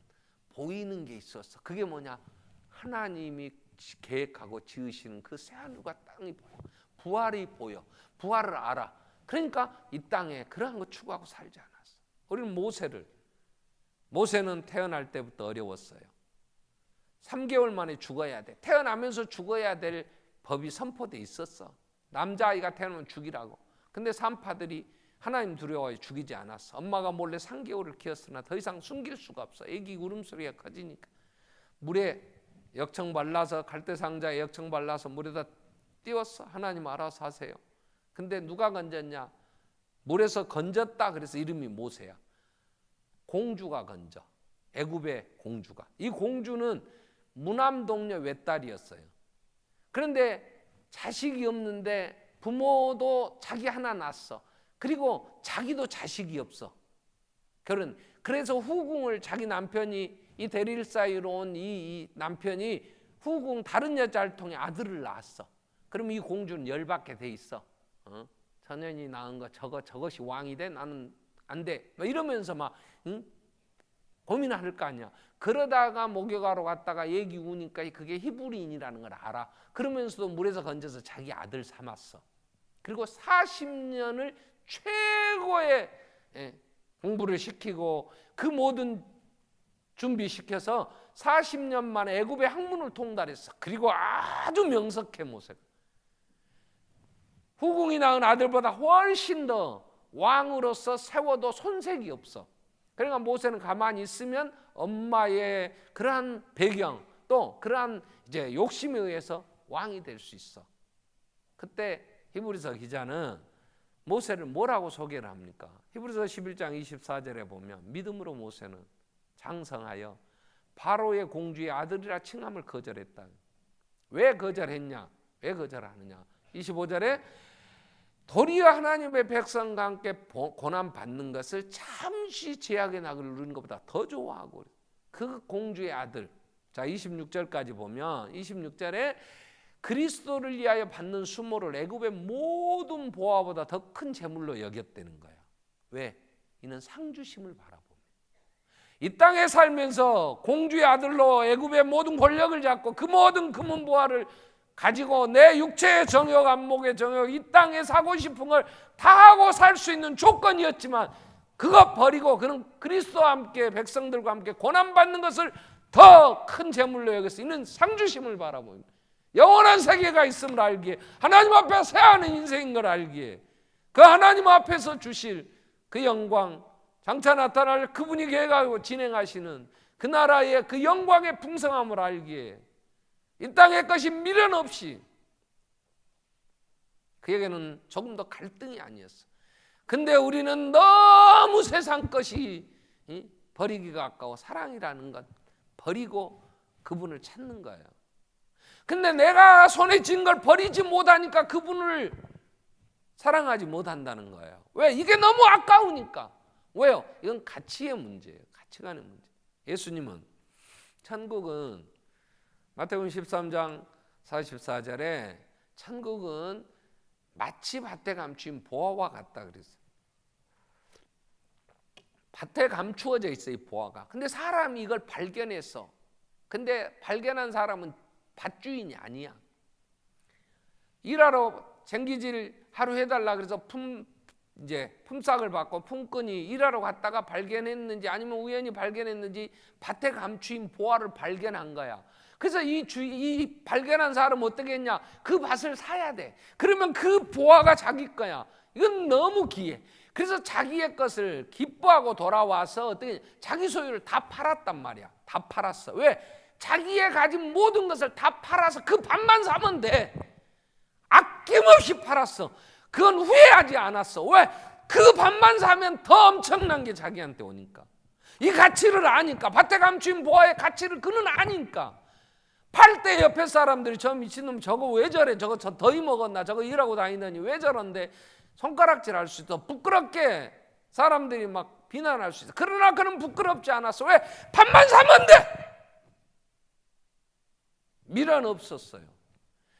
보이는 게 있었어. 그게 뭐냐? 하나님이 계획하고 지으시는 그 새하늘과 땅이 보여. 부활이 보여. 부활을 알아. 그러니까 이 땅에 그러한 거 추구하고 살지 않았어. 우리는 모세는 태어날 때부터 어려웠어요. 3개월 만에 죽어야 돼. 태어나면서 죽어야 될 법이 선포돼 있었어. 남자아이가 태어나면 죽이라고. 근데 산파들이 하나님 두려워해 죽이지 않았어. 엄마가 몰래 3개월을 키웠으나 더 이상 숨길 수가 없어. 애기 울음소리가 커지니까 물에 역청 발라서, 갈대상자에 역청 발라서 물에다 띄웠어. 하나님 알아서 하세요. 근데 누가 건졌냐? 물에서 건졌다. 그래서 이름이 모세야. 공주가 건져. 애굽의 공주가. 이 공주는 무남동녀 외딸이었어요. 그런데 자식이 없는데 부모도 자기 하나 낳았어. 그리고 자기도 자식이 없어. 그래서 후궁을, 자기 남편이, 이 대릴 사이로 온 이 남편이 후궁 다른 여자를 통해 아들을 낳았어. 그럼 이 공주는 열받게 돼 있어. 전현이 낳은 거 저것이 왕이 돼? 나는 안 돼. 막 이러면서 막 고민할 거 아니야. 그러다가 목욕하러 갔다가 애기 우니까 그게 히브리인이라는 걸 알아. 그러면서도 물에서 건져서 자기 아들 삼았어. 그리고 40년을 최고의 공부를 시키고 그 모든 준비시켜서 40년 만에 애굽의 학문을 통달했어. 그리고 아주 명석해 모세가. 후궁이 낳은 아들보다 훨씬 더 왕으로서 세워도 손색이 없어. 그러니까 모세는 가만히 있으면 엄마의 그러한 배경, 또 그러한 이제 욕심에 의해서 왕이 될 수 있어. 그때 히브리서 기자는 모세를 뭐라고 소개를 합니까? 히브리서 11장 24절에 보면 믿음으로 모세는 장성하여 바로의 공주의 아들이라 칭함을 거절했다. 왜 거절했냐? 왜 거절하느냐? 25절에 도리어 하나님의 백성과 함께 고난 받는 것을 잠시 제약의 낙을 누리는 것보다 더 좋아하고, 그 공주의 아들. 자, 26절까지 보면 26절에 그리스도를 위하여 받는 수모를 애굽의 모든 보화보다 더 큰 재물로 여겼다는 거야. 왜? 이는 상주심을 바라보며 이 땅에 살면서 공주의 아들로 애굽의 모든 권력을 잡고 그 모든 금은 보화를 가지고 내 육체의 정욕, 안목의 정욕, 이 땅에 사고 싶은 걸 다 하고 살 수 있는 조건이었지만 그거 버리고 그는 그리스도와 함께 백성들과 함께 고난받는 것을 더 큰 재물로 여겼어. 이는 상주심을 바라봅니다. 영원한 세계가 있음을 알기에, 하나님 앞에 새하는 인생인 걸 알기에, 그 하나님 앞에서 주실 그 영광, 장차 나타날 그분이 계획하고 진행하시는 그 나라의 그 영광의 풍성함을 알기에 이 땅의 것이 미련 없이, 그에게는 조금 더 갈등이 아니었어. 근데 우리는 너무 세상 것이 버리기가 아까워. 사랑이라는 건 버리고 그분을 찾는 거예요. 근데 내가 손에 쥔 걸 버리지 못하니까 그분을 사랑하지 못한다는 거예요. 왜? 이게 너무 아까우니까. 왜요? 이건 가치의 문제예요. 가치관의 문제. 예수님은 천국은 마태복음 13장 44절에 천국은 마치 밭에 감추인 보화와 같다 그랬어요. 밭에 감추어져 있어요, 이 보화가. 근데 사람이 이걸 발견했어. 근데 발견한 사람은 밭주인이 아니야. 일하러 쟁기질 하루 해달라 그래서 품삯을 받고 품꾼이 일하러 갔다가 발견했는지 아니면 우연히 발견했는지 밭에 감추인 보화를 발견한 거야. 그래서 이 발견한 사람은 어떻게 했냐? 그 밭을 사야 돼. 그러면 그 보화가 자기 거야. 이건 너무 귀해. 그래서 자기의 것을 기뻐하고 돌아와서 어떻게 자기 소유를 다 팔았단 말이야. 다 팔았어. 왜? 자기의 가진 모든 것을 다 팔아서 그 밭만 사면 돼. 아낌없이 팔았어. 그건 후회하지 않았어. 왜? 그 밭만 사면 더 엄청난 게 자기한테 오니까. 이 가치를 아니까. 밭에 감추인 보화의 가치를 그는 아니까. 팔 때 옆에 사람들이 저 미친놈 저거 왜 저래? 저거 저 더위 먹었나? 저거 일하고 다니더니 왜 저런데? 손가락질 할 수 있어. 부끄럽게 사람들이 막 비난할 수 있어. 그러나 그는 부끄럽지 않았어. 왜? 밭만 사면 돼. 미련 없었어요.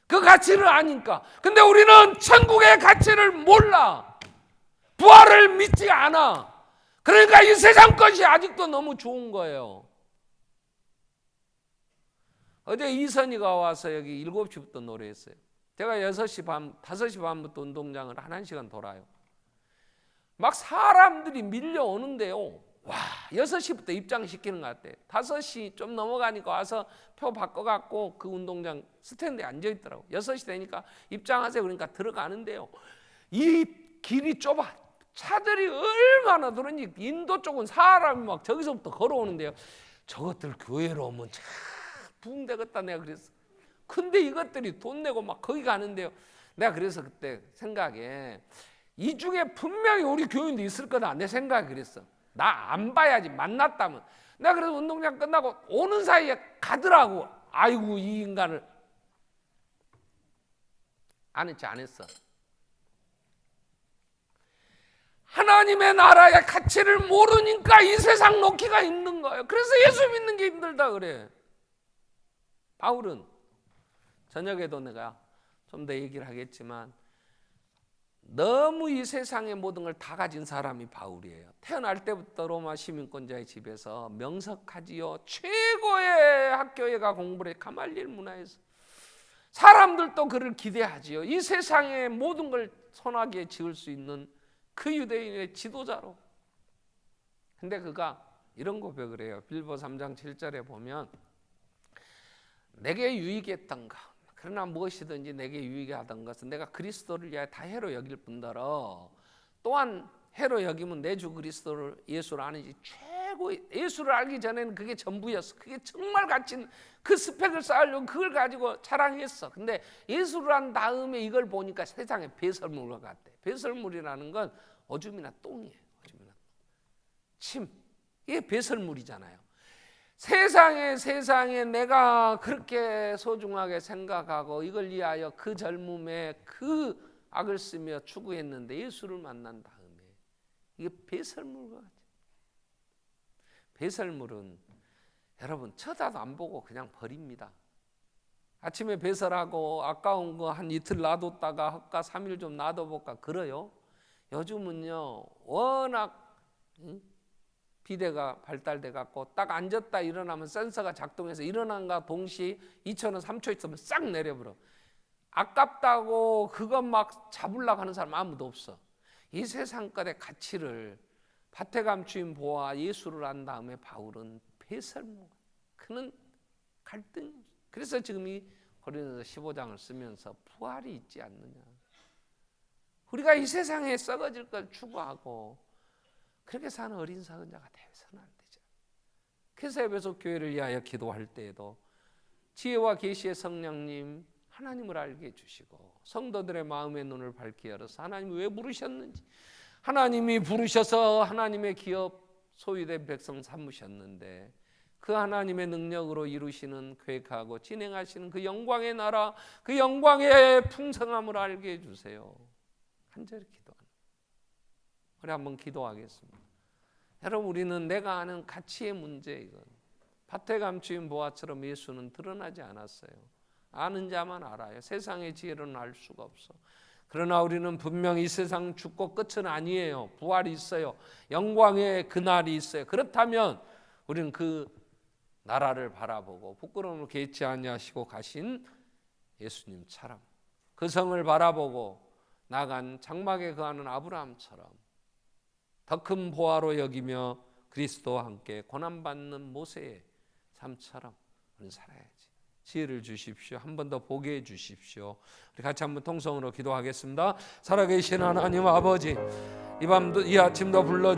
그 가치를 아니까. 근데 우리는 천국의 가치를 몰라. 부활을 믿지 않아. 그러니까 이 세상 것이 아직도 너무 좋은 거예요. 어제 이선희가 와서 여기 7시부터 노래했어요. 제가 5시 반부터 운동장을 한 1시간 돌아요. 막 사람들이 밀려오는데요. 와, 6시부터 입장시키는 것 같아. 5시 좀 넘어가니까 와서 표 바꿔갖고 그 운동장 스탠드에 앉아있더라고. 6시 되니까 입장하세요. 그러니까 들어가는데요. 이 길이 좁아. 차들이 얼마나 들어오니 인도 쪽은 사람이 막 저기서부터 걸어오는데요. 저것들 교회로 오면 참 부흥되겠다 내가 그랬어. 근데 이것들이 돈 내고 막 거기 가는데요. 내가 그래서 그때 생각에 이 중에 분명히 우리 교인도 있을 거다. 내 생각이 그랬어. 나 안 봐야지. 만났다면. 내가 그래서 운동장 끝나고 오는 사이에 가더라고. 아이고 이 인간을. 안 했지 안 했어. 하나님의 나라의 가치를 모르니까 이 세상 놓기가 힘든 거예요. 그래서 예수 믿는 게 힘들다 그래. 바울은 저녁에도 내가 좀 더 얘기를 하겠지만 너무 이 세상의 모든 걸 다 가진 사람이 바울이에요. 태어날 때부터 로마 시민권자의 집에서 명석하지요. 최고의 학교에 가 공부를 해. 가말리엘 문화에서. 사람들도 그를 기대하지요. 이 세상의 모든 걸 손아귀에 지을 수 있는 그 유대인의 지도자로. 근데 그가 이런 고백을 해요. 빌보 3장 7절에 보면 내게 유익했던 것, 그러나 무엇이든지 내게 유익이 하던 것은 내가 그리스도를 위하여 다 해로 여길 뿐더러 또한 해로 여기면 내 주 그리스도를 예수를 아는지 최고의, 예수를 알기 전에는 그게 전부였어. 그게 정말 가치 있는 그 스펙을 쌓으려고 그걸 가지고 자랑했어. 근데 예수를 한 다음에 이걸 보니까 세상에 배설물과 같대. 배설물이라는 건 오줌이나 똥이에요. 오줌이나 침. 이게 배설물이잖아요. 세상에 내가 그렇게 소중하게 생각하고 이걸 위하여 그 젊음에 그 악을 쓰며 추구했는데 예수를 만난 다음에 이게 배설물과 같아요. 배설물은 여러분 쳐다도 안 보고 그냥 버립니다. 아침에 배설하고 아까운 거 한 이틀 놔뒀다가 헛가 3일 좀 놔둬볼까 그래요. 요즘은요 워낙 비대가 발달돼 갖고 딱 앉았다 일어나면 센서가 작동해서 일어난과 동시에 2초는 3초 있으면 싹 내려버려. 아깝다고 그것 막 잡으려고 하는 사람 아무도 없어. 이 세상 것의 가치를 밭에 감추인 보아 예수를 한 다음에 바울은 배설물. 그는 갈등이 없어. 그래서 지금 이 고린도서 15장을 쓰면서 부활이 있지 않느냐. 우리가 이 세상에 썩어질 걸 추구하고 그렇게 사는 어린 사근자가 되어서는 안 되죠. 그래서 에베소 교회를 위하여 기도할 때에도 지혜와 계시의 성령님 하나님을 알게 해주시고 성도들의 마음의 눈을 밝게 열어서 하나님이 왜 부르셨는지, 하나님이 부르셔서 하나님의 기업 소유된 백성 삼으셨는데 그 하나님의 능력으로 이루시는 계획하고 진행하시는 그 영광의 나라, 그 영광의 풍성함을 알게 해주세요. 간절히 기도하는. 우리 한번 기도하겠습니다. 여러분, 우리는 내가 아는 가치의 문제, 이건 밭에 감추인 보화처럼 예수는 드러나지 않았어요. 아는 자만 알아요. 세상의 지혜로는 알 수가 없어. 그러나 우리는 분명히 이 세상 죽고 끝은 아니에요. 부활이 있어요. 영광의 그날이 있어요. 그렇다면 우리는 그 나라를 바라보고 부끄러움을 개의치 아니하시고 가신 예수님처럼 그 성을 바라보고 나간 장막에 거하는 아브라함처럼 더 큰 보화로 여기며 그리스도와 함께 고난받는 모세의 삶처럼 우리는 살아야지. 지혜를 주십시오. 한 번 더 보게 해 주십시오. 우리 같이 한번 통성으로 기도하겠습니다. 살아계신 하나님 아버지, 이 밤도 이 아침도 불러주